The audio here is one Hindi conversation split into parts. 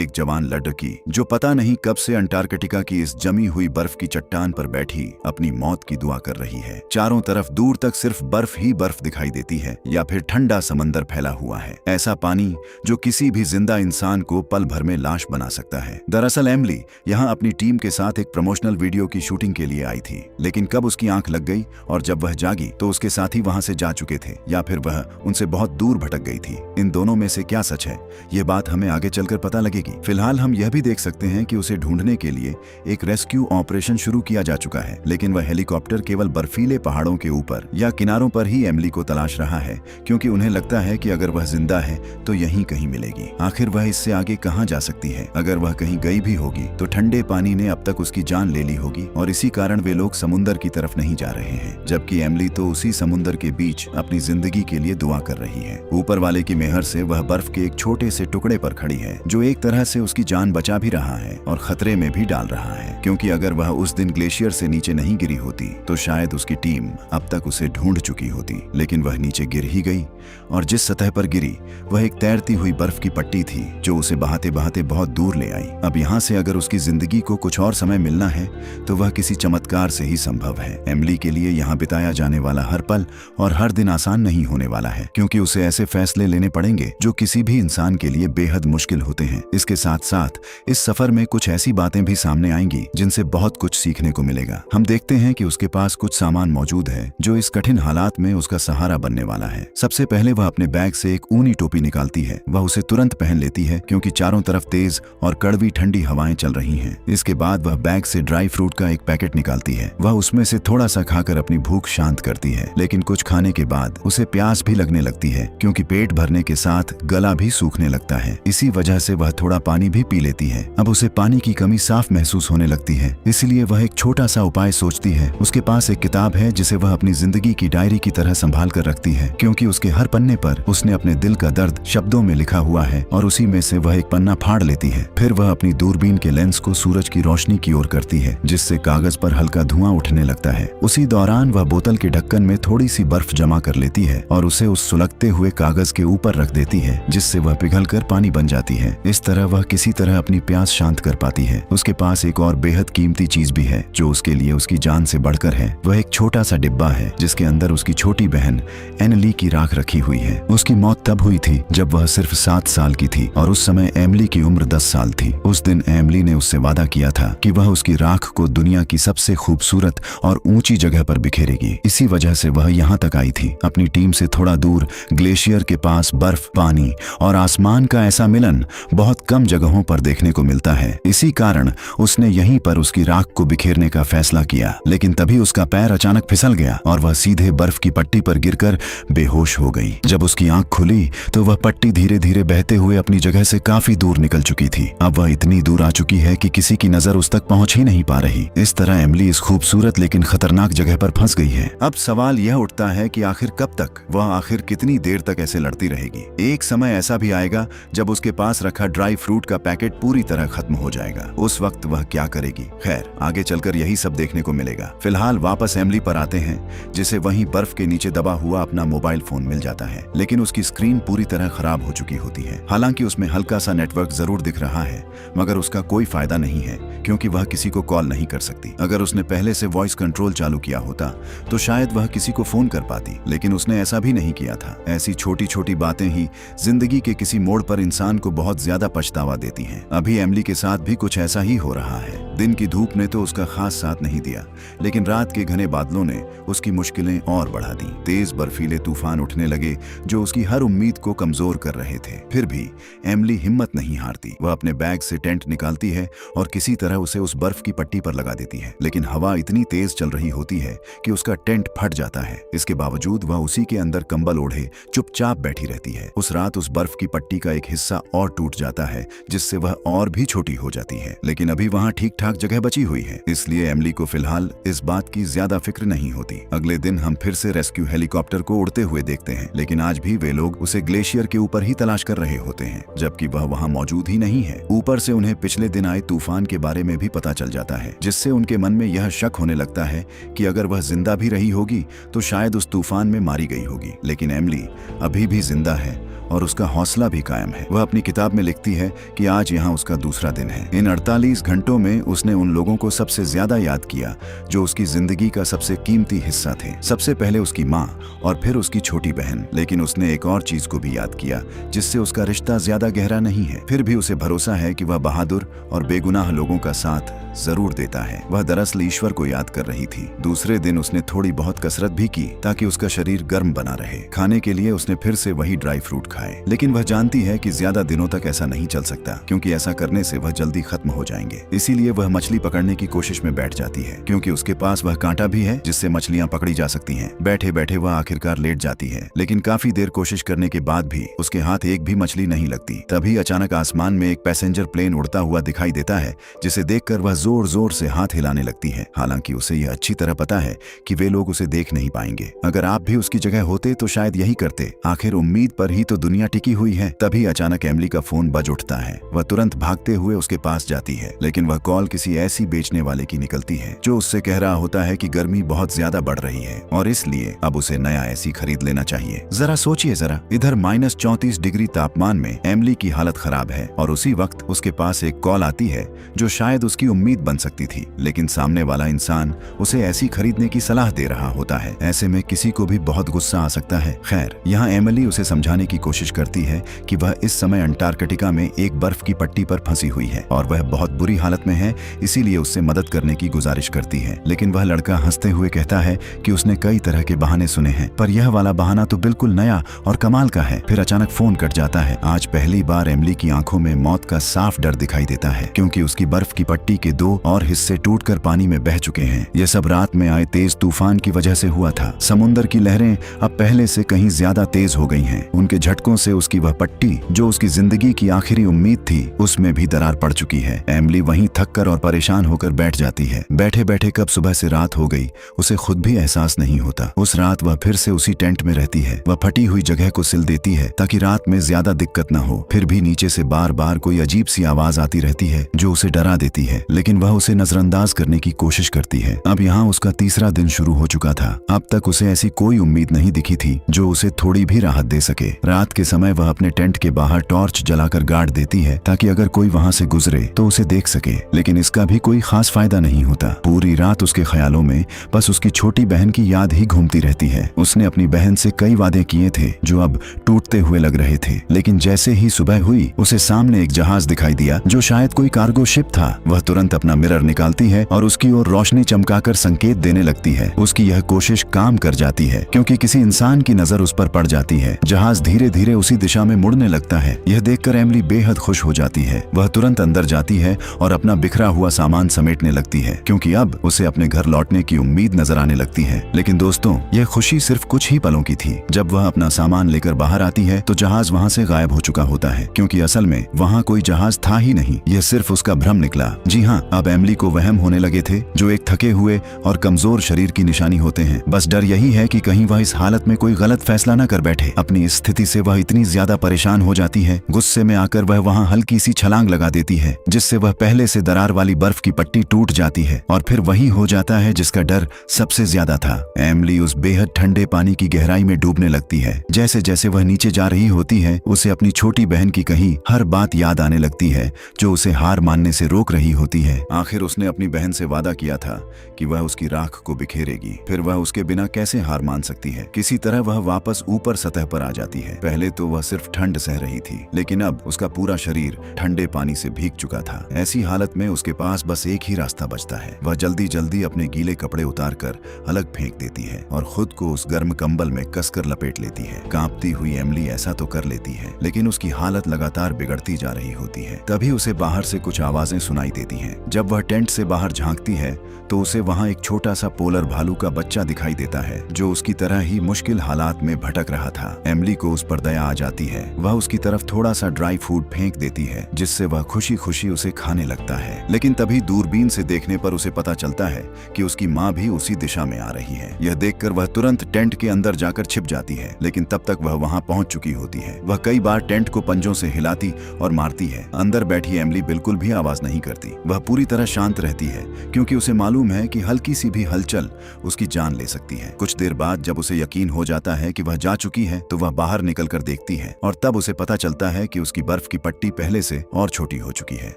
एक जवान लड़की जो पता नहीं कब से अंटार्कटिका की इस जमी हुई बर्फ की चट्टान पर बैठी अपनी मौत की दुआ कर रही है। चारों तरफ दूर तक सिर्फ बर्फ ही बर्फ दिखाई देती है या फिर ठंडा समंदर फैला हुआ है, ऐसा पानी जो किसी भी जिंदा इंसान को पल भर में लाश बना सकता है। दरअसल एमिली यहाँ अपनी टीम के साथ एक प्रमोशनल वीडियो की शूटिंग के लिए आई थी, लेकिन कब उसकी आंख लग गई और जब वह जागी तो उसके साथी वहां से जा चुके थे या फिर वह उनसे बहुत दूर भटक गई थी। इन दोनों में से क्या सच है, ये बात हमें आगे चलकर पता लगेगी। फिलहाल हम यह भी देख सकते हैं कि उसे ढूंढने के लिए एक रेस्क्यू ऑपरेशन शुरू किया जा चुका है, लेकिन वह हेलीकॉप्टर केवल बर्फीले पहाड़ों के ऊपर या किनारों पर ही एमिली को तलाश रहा है, क्योंकि उन्हें लगता है कि अगर वह जिंदा है तो यहीं कहीं मिलेगी। आखिर वह इससे आगे कहां जा सकती है? अगर वह कहीं गई भी होगी तो ठंडे पानी ने अब तक उसकी जान ले ली होगी और इसी कारण वे लोग समुंदर की तरफ नहीं जा रहे हैं, जबकि एमिली तो उसी समुंदर के बीच अपनी जिंदगी के लिए दुआ कर रही है। ऊपर वाले की मेहर से वह बर्फ के एक छोटे से टुकड़े पर खड़ी है जो एक तरह से उसकी जान बचा भी रहा है और खतरे में भी डाल रहा है, क्योंकि अगर वह उस दिन ग्लेशियर से नीचे नहीं गिरी होती तो शायद उसकी टीम अब तक उसे ढूंढ चुकी होती। लेकिन वह नीचे गिर ही गई और जिस सतह पर गिरी वह एक तैरती हुई बर्फ की पट्टी थी जो उसे बहाते बहाते बहुत दूर ले आई। अब यहाँ से अगर उसकी जिंदगी को कुछ और समय मिलना है तो वह किसी चमत्कार से ही संभव है। एमिली के लिए यहाँ बिताया जाने वाला हर पल और हर दिन आसान नहीं होने वाला है, क्योंकि उसे ऐसे फैसले लेने पड़ेंगे जो किसी भी इंसान के लिए बेहद मुश्किल होते हैं। इसके साथ साथ इस सफर में कुछ ऐसी बातें भी सामने आएंगी जिनसे बहुत कुछ सीखने को मिलेगा। हम देखते हैं कि उसके पास कुछ सामान मौजूद है जो इस कठिन हालात में उसका सहारा बनने वाला है। सबसे पहले वह अपने बैग से एक ऊनी टोपी निकालती है। वह उसे तुरंत पहन लेती है क्योंकि चारों तरफ तेज और कड़वी ठंडी हवाएं चल रही हैं। इसके बाद वह बैग से ड्राई फ्रूट का एक पैकेट निकालती है। वह उसमें से थोड़ा सा खाकर अपनी भूख शांत करती है, लेकिन कुछ खाने के बाद उसे प्यास भी लगने लगती है, क्योंकि पेट भरने के साथ गला भी सूखने लगता है। इसी वजह से वह थोड़ा पानी भी पी लेती है। अब उसे पानी की कमी साफ महसूस होने लगती है, इसलिए वह एक छोटा सा उपाय सोचती है। उसके पास एक किताब है जिसे वह अपनी जिंदगी की डायरी की तरह संभाल कर रखती है, क्योंकि उसके हर पन्ने पर उसने अपने दिल का दर्द शब्दों में लिखा हुआ है और उसी में से वह एक पन्ना फाड़ लेती है। फिर वह अपनी दूरबीन के लेंस को सूरज की रोशनी की ओर करती है, जिससे कागज पर हल्का धुआं उठने लगता है। उसी दौरान वह बोतल के ढक्कन में थोड़ी सी बर्फ जमा कर लेती है और उसे उस सुलगते हुए कागज के ऊपर रख देती है, जिससे वह पिघलकर पानी बन जाती है। इस तरह वह किसी तरह अपनी प्यास शांत कर पाती है। उसके पास एक और बेहद कीमती चीज भी है जो उसके लिए उसकी जान से बढ़कर है। वह एक छोटा सा डिब्बा है जिसके अंदर उसकी छोटी बहन एमिली की राख रखी हुई है। उसकी मौत तब हुई थी जब वह सिर्फ 7 साल की थी और उस समय एमिली की उम्र 10 साल थी। उस दिन एमिली ने उससे वादा किया था कि वह उसकी राख को दुनिया की सबसे खूबसूरत और ऊंची जगह पर बिखेरेगी। इसी वजह से वह यहाँ तक आई थी। अपनी टीम से थोड़ा दूर ग्लेशियर के पास बर्फ, पानी और आसमान का ऐसा मिलन बहुत कम जगहों पर देखने को मिलता है। इसी कारण उसने यहीं पर उसकी राख को बिखेरने का फैसला किया, लेकिन तभी उसका पैर अचानक फिसल गया और वह सीधे बर्फ की पट्टी पर गिरकर बेहोश हो गई। जब उसकी आंख खुली तो वह पट्टी धीरे धीरे बहते हुए अपनी जगह से काफी दूर निकल चुकी थी। अब वह इतनी दूर आ चुकी है कि किसी की नजर उस तक पहुंच ही नहीं पा रही। इस तरह एमिली इस खूबसूरत लेकिन खतरनाक जगह पर फंस गई है। अब सवाल यह उठता है कि आखिर कब तक, वह आखिर कितनी देर तक ऐसे लड़ती रहेगी। एक समय ऐसा भी आएगा जब उसके पास रखा ड्राई फ्रूट का पैकेट पूरी तरह खत्म हो जाएगा। उस वक्त वह क्या करेगी? खैर, आगे चलकर यही सब देखने को मिलेगा। फिलहाल वापस एमिली पर आते हैं, जिसे वहीं बर्फ के नीचे दबा हुआ अपना मोबाइल फोन मिल जाता है, लेकिन उसकी स्क्रीन पूरी तरह खराब हो चुकी होती है। हालांकि उसमें हल्का सा नेटवर्क जरूर दिख रहा है, मगर उसका कोई फायदा नहीं है क्योंकि वह किसी को कॉल नहीं कर सकती। अगर उसने पहले से वॉइस कंट्रोल चालू किया होता तो शायद वह किसी को फोन कर पाती, लेकिन उसने ऐसा भी नहीं किया था। ऐसी छोटी छोटी बातें ही जिंदगी के किसी मोड़ पर इंसान को बहुत ज्यादा पछतावा देती हैं। अभी एमिली के साथ भी कुछ ऐसा ही हो रहा है। दिन की धूप ने तो उसका खास साथ नहीं दिया, लेकिन रात के घने बादलों ने उसकी मुश्किलें और बढ़ा दी। तेज बर्फीले तूफान उठने लगे जो उसकी हर उम्मीद को कमजोर कर रहे थे। फिर भी एमिली हिम्मत नहीं हारती। वह अपने बैग से टेंट निकालती है और किसी तरह उसे उस बर्फ की पट्टी पर लगा देती है, लेकिन हवा इतनी तेज चल रही होती है कि उसका टेंट फट जाता है। इसके बावजूद वह उसी के अंदर कंबल ओढ़े चुपचाप बैठी रहती है। उस रात उस बर्फ की पट्टी का एक हिस्सा और टूट जाता है, जिससे वह और भी छोटी हो जाती है, लेकिन अभी वहाँ ठीक ठाक जगह बची हुई है, इसलिए एमिली को फिलहाल इस बात की ज्यादा फिक्र नहीं होती। अगले दिन हम फिर से रेस्क्यू हेलीकॉप्टर को उड़ते हुए देखते हैं, लेकिन आज भी वे लोग उसे ग्लेशियर के ऊपर ही तलाश कर रहे होते हैं, जबकि वह वहाँ मौजूद ही नहीं है। ऊपर से उन्हें पिछले दिन आए तूफान के बारे में भी पता चल जाता है, जिससे उनके मन में यह शक होने लगता है कि अगर वह जिंदा भी रही होगी तो शायद उस तूफान में मारी गई होगी। लेकिन एमिली अभी भी जिंदा है और उसका हौसला भी कायम है। वह अपनी किताब में लिखती है कि आज यहाँ उसका दूसरा दिन है। इन 48 घंटों में उसने उन लोगों को सबसे ज्यादा याद किया जो उसकी जिंदगी का सबसे कीमती हिस्सा थे। सबसे पहले उसकी माँ और फिर उसकी छोटी बहन। लेकिन उसने एक और चीज को भी याद किया जिससे उसका रिश्ता ज्यादा गहरा नहीं है, फिर भी उसे भरोसा है कि वह बहादुर और बेगुनाह लोगों का साथ जरूर देता है। वह दरअसल ईश्वर को याद कर रही थी। दूसरे दिन उसने थोड़ी बहुत कसरत भी की ताकि उसका शरीर गर्म बना रहे। खाने के लिए उसने फिर से वही ड्राई फ्रूट खाए, लेकिन वह जानती है कि ज्यादा दिनों तक ऐसा नहीं चल सकता, क्योंकि ऐसा करने से वह जल्दी खत्म हो जाएंगे। इसीलिए वह मछली पकड़ने की कोशिश में बैठ जाती है, क्योंकि उसके पास वह कांटा भी है जिससे मछलियां पकड़ी जा सकती हैं। बैठे बैठे वह आखिरकार लेट जाती है, लेकिन काफी देर कोशिश करने के बाद भी उसके हाथ एक भी मछली नहीं लगती। तभी अचानक आसमान में एक पैसेंजर प्लेन उड़ता हुआ दिखाई देता है, जिसे देखकर वह जोर जोर से हाथ हिलाने लगती है। हालांकि उसे यह अच्छी तरह पता है कि वे लोग उसे देख नहीं पाएंगे। अगर आप भी उसकी जगह होते तो शायद यही करते। आखिर उम्मीद पर ही तो दुनिया टिकी हुई है। तभी अचानक एमिली का फोन बज उठता है। वह तुरंत भागते हुए उसके पास जाती है, लेकिन वह कॉल किसी ऐसी बेचने वाले की निकलती है जो उससे कह रहा होता है कि गर्मी बहुत ज्यादा बढ़ रही है और इसलिए अब उसे नया एसी खरीद लेना चाहिए। जरा सोचिए जरा, इधर -34 डिग्री तापमान में एमिली की हालत खराब है और उसी वक्त उसके पास एक कॉल आती है जो शायद उसकी उम्मीद बन सकती थी, लेकिन सामने वाला इंसान उसे एसी खरीदने की सलाह दे रहा होता है। ऐसे में किसी को भी बहुत गुस्सा आ सकता है। खैर, यहाँ एमिली उसे समझाने की कोशिश करती है कि वह इस समय अंटार्कटिका में एक बर्फ की पट्टी पर फंसी हुई है और वह बहुत बुरी हालत में है, इसीलिए उससे मदद करने की गुजारिश करती है। लेकिन वह लड़का हंसते हुए कहता है कि उसने कई तरह के बहाने सुने हैं, पर यह वाला बहाना तो बिल्कुल नया और कमाल का है। फिर अचानक फोन कट जाता है। आज पहली बार एमिली की आंखों में मौत का साफ डर दिखाई देता है, क्योंकि उसकी बर्फ की पट्टी के 2 और हिस्से टूटकर पानी में बह चुके हैं। यह सब रात में आए तेज तूफान की वजह से हुआ था। समुद्र की लहरें अब पहले से कहीं ज्यादा तेज हो गई हैं। उनके झटकों से उसकी वह पट्टी जो उसकी जिंदगी की आखिरी उम्मीद थी, उसमें भी दरार पड़ चुकी है। एमिली वहीं थककर और परेशान होकर बैठ जाती है। बैठे बैठे कब सुबह से रात हो गई उसे खुद भी एहसास नहीं होता। उस रात वह फिर से उसी टेंट में रहती है। वह फटी हुई जगह को सिल देती है ताकि रात में ज्यादा दिक्कत न हो। फिर भी नीचे से बार बार कोई अजीब सी आवाज आती रहती है जो उसे डरा देती है, लेकिन वह उसे नजरअंदाज करने की कोशिश करती है। अब यहाँ उसका तीसरा दिन शुरू हो चुका था। अब तक उसे ऐसी कोई उम्मीद नहीं दिखी थी जो उसे थोड़ी भी राहत दे सके। रात के समय वह अपने टेंट के बाहर टॉर्च जलाकर गाड़ देती है ताकि अगर कोई वहां से गुजरे तो उसे देख सके, लेकिन इसका भी कोई खास फायदा नहीं होता। पूरी रात उसके ख्यालों में बस उसकी छोटी बहन की याद ही घूमती रहती है। उसने अपनी बहन से कई वादे किए थे जो अब टूटते हुए लग रहे थे, लेकिन जैसे ही सुबह हुई उसे सामने एक जहाज दिखाई दिया जो शायद कोई कार्गो शिप था। वह तुरंत अपना मिरर निकालती है और उसकी ओर रोशनी चमकाकर संकेत देने लगती है। उसकी यह कोशिश काम कर जाती है, क्योंकि किसी इंसान की नजर उस पर पड़ जाती है। जहाज धीरे धीरे उसी दिशा में मुड़ने लगता है। यह देखकर एमिली बेहद खुश हो जाती है। वह तुरंत अंदर जाती है और अपना बिखरा हुआ सामान समेटने लगती है, क्योंकि अब उसे अपने घर लौटने की उम्मीद नजर आने लगती है। लेकिन दोस्तों, यह खुशी सिर्फ कुछ ही पलों की थी। जब वह अपना सामान लेकर बाहर आती है तो जहाज वहां से गायब हो चुका होता है, क्योंकि असल में वहां कोई जहाज था ही नहीं। यह सिर्फ उसका भ्रम निकला। जी हाँ, अब एमिली को वहम होने लगे थे जो एक थके हुए और कमजोर शरीर की निशानी होते हैं। बस डर यही है कि कहीं वह इस हालत में कोई गलत फैसला न कर बैठे। अपनी इस स्थिति से वह इतनी ज्यादा परेशान हो जाती है, गुस्से में आकर वह वहां हल्की सी छलांग लगा देती है, जिससे वह पहले से दरार वाली बर्फ की पट्टी टूट जाती है और फिर वही हो जाता है जिसका डर सबसे ज्यादा था। एमिली उस बेहद ठंडे पानी की गहराई में डूबने लगती है। जैसे जैसे वह नीचे जा रही होती है, उसे अपनी छोटी बहन की कही हर बात याद आने लगती है जो उसे हार मानने से रोक रही होती है। आखिर उसने अपनी बहन से वादा किया था कि वह उसकी राख को बिखेरेगी, फिर वह उसके बिना कैसे हार मान सकती है। किसी तरह वह वापस ऊपर सतह पर आ जाती है। पहले तो वह सिर्फ ठंड सह रही थी, लेकिन अब उसका पूरा शरीर ठंडे पानी से भीग चुका था। ऐसी हालत में उसके पास बस एक ही रास्ता बचता है। वह जल्दी जल्दी अपने गीले कपड़े उतारकर अलग फेंक देती है और खुद को उस गर्म कंबल में कसकर लपेट लेती है। कांपती हुई एमिली ऐसा तो कर लेती है, लेकिन उसकी हालत लगातार बिगड़ती जा रही होती है। तभी उसे बाहर से कुछ आवाजें सुनाई देती हैं। जब वह टेंट से बाहर झांकती है तो उसे वहां एक छोटा सा पोलर भालू का बच्चा दिखाई देता है जो उसकी तरह ही मुश्किल हालात में भटक रहा था। एमिली को उस पर दया आ जाती है। वह उसकी तरफ थोड़ा सा ड्राई फूड फेंक देती है, जिससे वह खुशी खुशी उसे खाने लगता है। लेकिन तभी दूरबीन से देखने पर उसे पता चलता है कि उसकी माँ भी उसी दिशा में आ रही है। यह देखकर वह तुरंत टेंट के अंदर जाकर छिप जाती है, लेकिन तब तक वह वहां पहुंच चुकी होती है। वह कई बार टेंट को पंजों से हिलाती और मारती है। अंदर बैठी एमिली बिल्कुल भी आवाज नहीं करती। वह पूरी तरह शांत रहती है, क्योंकि उसे मालूम है कि हल्की सी भी हलचल उसकी जान ले सकती है। कुछ देर बाद जब उसे यकीन हो जाता है कि वह जा चुकी है, तो वह बाहर निकलकर कर देखती है और तब उसे पता चलता है कि उसकी बर्फ की पट्टी पहले से और छोटी हो चुकी है।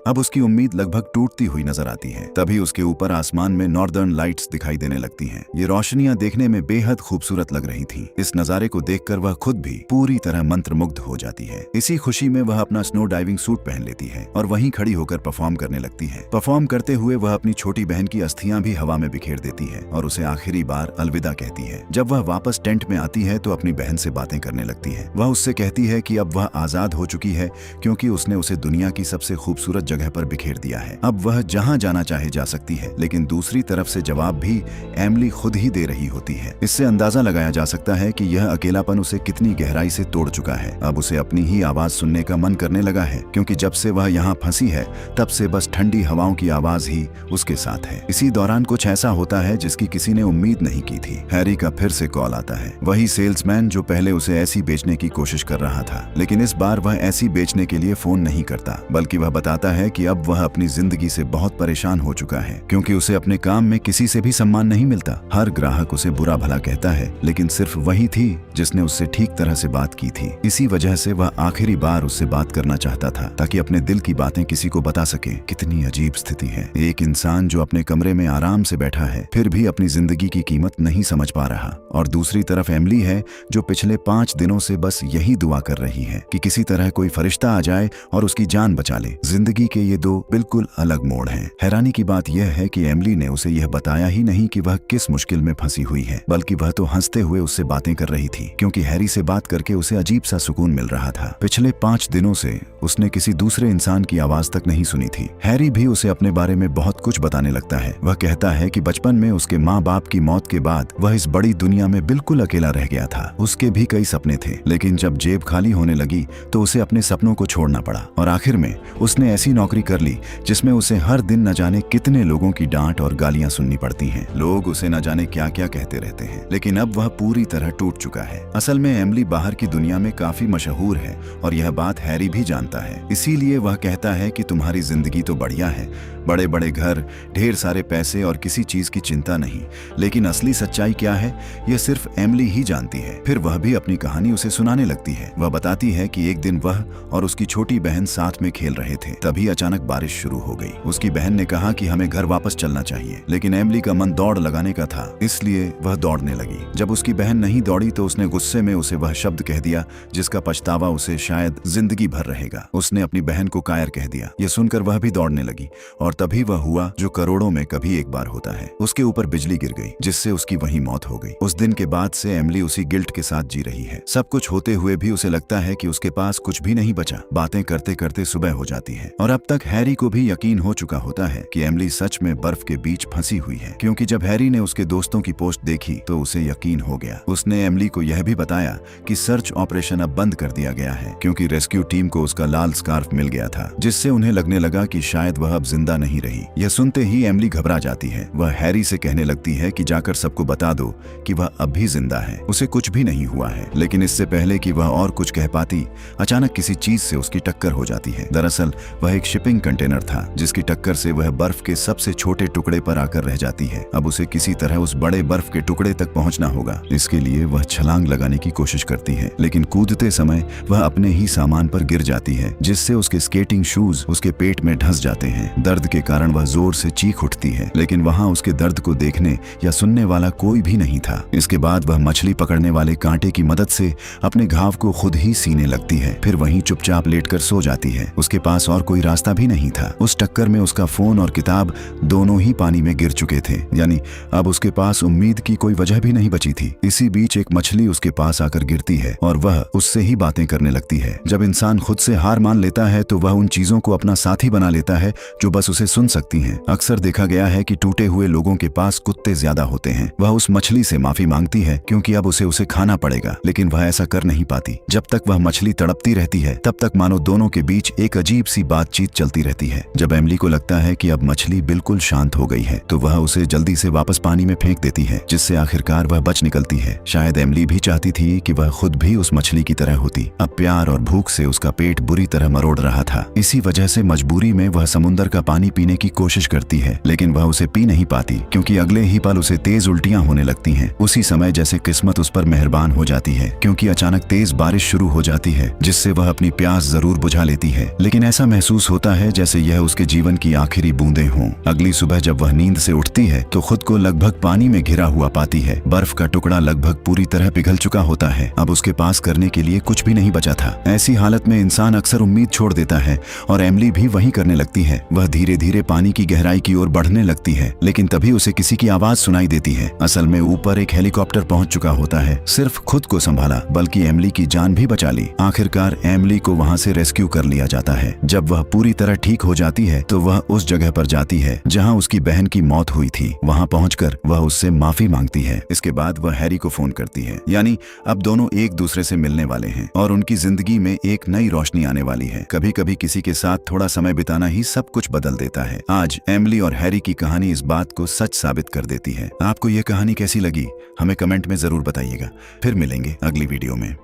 अब उसकी उम्मीद लगभग टूटती हुई नजर आती है। तभी उसके ऊपर आसमान में नॉर्दर्न लाइट्स दिखाई देने लगती हैं। ये रोशनियां देखने में बेहद खूबसूरत लग रही थीं। इस नजारे को देखकर वह खुद भी पूरी तरह मंत्रमुग्ध हो जाती है। इसी खुशी में वह अपना स्नो डाइविंग सूट पहन लेती है और वहीं खड़ी होकर परफॉर्म करने लगती है। परफॉर्म करते हुए वह अपनी छोटी बहन की अस्थियां भी हवा में बिखेर देती है और उसे आखिरी बार अलविदा कहती है। जब वह वापस टेंट में आती है तो अपनी बहन से बातें करने लगती है। वह उससे कहती है कि अब वह आजाद हो चुकी है क्योंकि उसने उसे दुनिया की सबसे खूबसूरत जगह पर बिखेर दिया है। अब वह जहां जाना चाहे जा सकती है। लेकिन दूसरी तरफ से जवाब भी एमिली खुद ही दे रही होती है। इससे अंदाजा लगाया जा सकता है कि यह अकेलापन उसे कितनी गहराई से तोड़ चुका है। अब उसे अपनी ही आवाज सुनने का मन करने लगा है क्योंकि जब से वह यहाँ फंसी है तब से बस ठंडी हवाओं की आवाज ही उसके साथ है। इसी दौरान कुछ ऐसा होता है जिसकी किसी ने उम्मीद नहीं की थी। हैरी का फिर से कॉल आता है। वही सेल्समैन जो पहले उसे ऐसी बेचने की कोशिश कर रहा था, लेकिन इस बार वह ऐसी बेचने के लिए फोन नहीं करता बल्कि वह बताता है कि अब वह अपनी जिंदगी से बहुत परेशान हो चुका है क्योंकि उसे अपने काम में किसी से भी सम्मान नहीं मिलता। हर ग्राहक उसे बुरा भला कहता है लेकिन सिर्फ वही थी जिसने उससे ठीक तरह से बात की थी। इसी वजह से वह आखिरी बार उससे बात करना चाहता था ताकि अपने दिल की बातें किसी को बता सके। कितनी अजीब स्थिति है। एक इंसान जो अपने कमरे में आराम से बैठा है फिर भी अपनी जिंदगी की कीमत नहीं समझ पा रहा, और दूसरी तरफ एमिली है जो पिछले 5 दिनों से बस यही दुआ कर रही है कि किसी तरह कोई फरिश्ता आ जाए और उसकी जान बचा ले। जिंदगी के ये दो बिल्कुल अलग मोड़ हैं। हैरानी की बात यह है कि एमिली ने उसे यह बताया ही नहीं कि वह किस मुश्किल में फंसी हुई है, बल्कि वह तो हंसते हुए उससे बातें कर रही थी क्योंकि हैरी से बात करके उसे अजीब सा सुकून मिल रहा था। पिछले 5 दिनों से उसने किसी दूसरे इंसान की आवाज तक नहीं सुनी थी। हैरी भी उसे अपने बारे में बहुत कुछ बताने लगता है। वह कहता है कि बचपन में उसके माँ बाप की मौत के बाद वह इस बड़ी दुनिया में बिल्कुल अकेला रह गया था। उसके भी कई सपने थे लेकिन जब जेब खाली होने लगी तो उसे अपने सपनों को छोड़ना पड़ा और आखिर में उसने ऐसी नौकरी कर ली जिसमें उसे हर दिन न जाने कितने लोगों की डांट और गालियां सुननी पड़ती हैं। लोग उसे न जाने क्या क्या कहते रहते हैं लेकिन अब वह पूरी तरह टूट चुका है। असल में एमिली बाहर की दुनिया में काफी मशहूर है और यह बात हैरी भी जानता है। इसीलिए वह कहता है कि तुम्हारी जिंदगी तो बढ़िया है, बड़े बड़े घर, ढेर सारे पैसे और किसी चीज की चिंता नहीं, लेकिन असली सच्चाई क्या है यह सिर्फ एमिली ही जानती है। फिर वह भी अपनी कहानी उसे सुनाने लगती है। वह बताती है कि एक दिन वह और उसकी छोटी बहन साथ में खेल रहे थे, तभी अचानक बारिश शुरू हो गई। उसकी बहन ने कहा कि हमें घर वापस चलना चाहिए, लेकिन एमिली का मन दौड़ लगाने का था इसलिए वह दौड़ने लगी। जब उसकी बहन नहीं दौड़ी तो उसने गुस्से में उसे वह शब्द कह दिया जिसका पछतावा उसे शायद जिंदगी भर रहेगा। उसने अपनी बहन को कायर कह दिया। यह सुनकर वह भी दौड़ने लगी और तभी वह हुआ जो करोड़ों में कभी एक बार होता है। उसके ऊपर बिजली गिर गई जिससे उसकी वहीं मौत हो गई। उस दिन के बाद से एमिली उसी गिल्ट के साथ जी रही है। सब कुछ होते हुए भी उसे लगता है कि उसके पास कुछ भी नहीं बचा। बातें करते करते सुबह हो जाती है और अब तक हैरी को भी यकीन हो चुका होता है कि एमिली सच में बर्फ के बीच फंसी हुई है, क्योंकि जब हैरी ने उसके दोस्तों की पोस्ट देखी तो उसे यकीन हो गया। उसने एमिली को यह भी बताया कि सर्च ऑपरेशन अब बंद कर दिया गया है क्योंकि रेस्क्यू टीम को उसका लाल स्कार्फ मिल गया था, जिससे उन्हें लगने लगा कि शायद वह अब जिंदा नहीं रही। यह सुनते ही एमिली घबरा जाती है। वह हैरी से कहने लगती है कि जाकर सबको बता दो कि वह अब भी जिंदा है, उसे कुछ भी नहीं हुआ है। लेकिन इससे पहले कि वह और कुछ कह पाती, अचानक किसी चीज से उसकी टक्कर हो जाती है। दरअसल वह एक शिपिंग कंटेनर था जिसकी टक्कर से वह बर्फ के सबसे छोटे टुकड़े पर आकर रह जाती है। अब उसे किसी तरह उस बड़े बर्फ के टुकड़े तक पहुंचना होगा। इसके लिए वह छलांग लगाने की कोशिश करती है, लेकिन कूदते समय वह अपने ही सामान पर गिर जाती है जिससे उसके स्केटिंग शूज उसके पेट में धंस जाते हैं। दर्द के कारण वह जोर से चीख उठती है, लेकिन वहां उसके दर्द को देखने या सुनने वाला कोई भी नहीं था। इसके बाद वह मछली पकड़ने वाले कांटे की मदद से अपने घाव को खुद ही सीने लगती है, फिर वहीं चुपचाप लेटकर सो जाती है। उसके पास और कोई रास्ता भी नहीं था। उस टक्कर में उसका फोन और किताब दोनों ही पानी में गिर चुके थे, यानी अब उसके पास उम्मीद की कोई वजह भी नहीं बची थी। इसी बीच एक मछली उसके पास आकर गिरती है और वह उससे ही बातें करने लगती है। जब इंसान खुद से हार मान लेता है तो वह उन चीजों को अपना साथी बना लेता है जो बस उसे सुन सकती हैं। अक्सर देखा गया है कि टूटे हुए लोगों के पास कुत्ते ज्यादा होते हैं। वह उस मछली से माफी मांगती है क्योंकि अब उसे खाना पड़ेगा, लेकिन वह ऐसा कर नहीं पाती। जब तक वह मछली तड़पती रहती है तब तक मानो दोनों के बीच एक अजीब सी बातचीत चलती रहती है। जब एमिली को लगता है कि अब मछली बिल्कुल शांत हो गई है तो वह उसे जल्दी से वापस पानी में फेंक देती है, जिससे आखिरकार वह बच निकलती है। शायद एमिली भी चाहती थी कि वह खुद भी उस मछली की तरह होती। अब प्यार और भूख से उसका पेट बुरी तरह मरोड़ रहा था। इसी वजह से मजबूरी में वह समुंदर का पानी पीने की कोशिश करती है, लेकिन वह उसे पी नहीं पाती क्योंकि अगले ही पल उसे तेज उल्टियां होने लगती हैं। उसी समय जैसे किस्मत उस पर मेहरबान हो जाती है क्योंकि अचानक अचानक तेज बारिश शुरू हो जाती है, जिससे वह अपनी प्यास जरूर बुझा लेती है, लेकिन ऐसा महसूस होता है जैसे यह उसके जीवन की आखिरी बूंदें हों। अगली सुबह जब वह नींद से उठती है तो खुद को लगभग पानी में घिरा हुआ पाती है। बर्फ का टुकड़ा लगभग पूरी तरह पिघल चुका होता है। अब उसके पास करने के लिए कुछ भी नहीं बचा था। ऐसी हालत में इंसान अक्सर उम्मीद छोड़ देता है और एमिली भी वही करने लगती है। वह धीरे धीरे पानी की गहराई की ओर बढ़ने लगती है, लेकिन तभी उसे किसी की आवाज सुनाई देती है। असल में ऊपर एक हेलीकॉप्टर पहुंच चुका होता है। सिर्फ खुद को संभाला बल्कि एमिली की जान भी बचा ली। आखिरकार एमिली को वहां से रेस्क्यू कर लिया जाता है। जब वह पूरी तरह ठीक हो जाती है तो वह उस जगह पर जाती है जहां उसकी बहन की मौत हुई थी। वहां पहुंचकर वह उससे माफी मांगती है। इसके बाद वह हैरी को फोन करती है, यानी अब दोनों एक दूसरे से मिलने वाले हैं और उनकी जिंदगी में एक नई रोशनी आने वाली है। कभी कभी किसी के साथ थोड़ा समय बिताना ही सब कुछ बदल देता है। आज एमिली और हैरी की कहानी इस बात को सच साबित कर देती है। आपको यह कहानी कैसी लगी हमें कमेंट में जरूर बताइएगा। फिर मिलेंगे अगली वीडियो में।